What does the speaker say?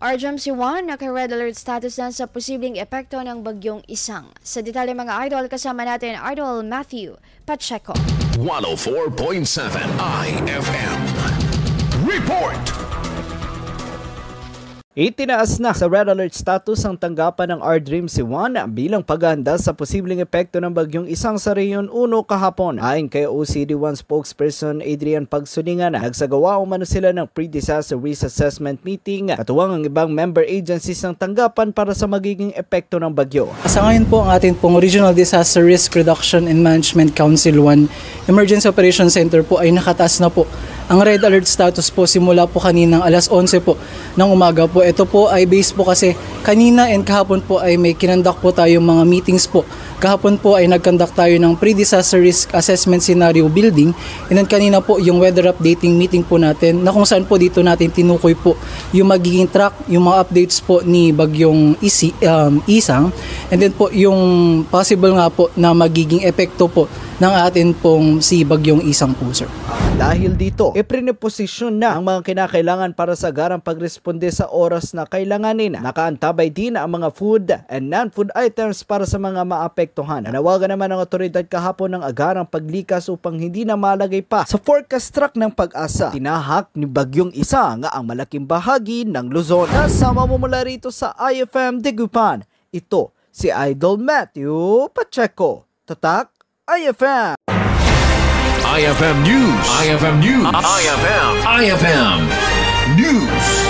RGMC 1 naka-red alert status na sa posibleng epekto ng bagyong Isang. Sa detalye mga idol, kasama natin Idol Matthew Pacheco. 104.7 IFM Report! Itinaas na sa red alert status ang tanggapan ng R-Dream C1 bilang paghahanda sa posibleng epekto ng bagyong Isang sa Rehiyon 1 kahapon. Ayon kay OCD1 spokesperson Adrian Pagsulingan, nagsagawa umano sila ng pre-disaster risk assessment meeting katuwang ang ibang member agencies ng tanggapan para sa magiging epekto ng bagyo. Sa ngayon po ang ating pong Regional Disaster Risk Reduction and Management Council 1 Emergency Operations Center po ay nakataas na po. Ang red alert status po simula po kaninang alas 11 po ng umaga po. Ito po ay based po kasi kanina and kahapon po ay may kinandak po tayong mga meetings po. Kahapon po ay nagkandak tayo ng pre-disaster risk assessment scenario building. And then kanina po yung weather updating meeting po natin na kung saan po dito natin tinukoy po yung magiging track, yung mga updates po ni bagyong Isang. And then po yung possible nga po na magiging epekto po ng atin pong si bagyong Isang po, sir. Dahil dito, iprineposisyon na ang mga kinakailangan para sa agarang pagresponde sa oras na kailanganin. Nakaantabay din ang mga food and non-food items para sa mga maapektuhan. Nanawagan naman ang otoridad kahapon ng agarang paglikas upang hindi na malagay pa sa forecast track ng Pag-asa. Tinahak ni bagyong Isang ang malaking bahagi ng Luzon. Kasama mo mula rito sa IFM Dagupan. Ito si Idol Matthew Pacheco. Tatak IFM. IFM News. IFM News. IFM News.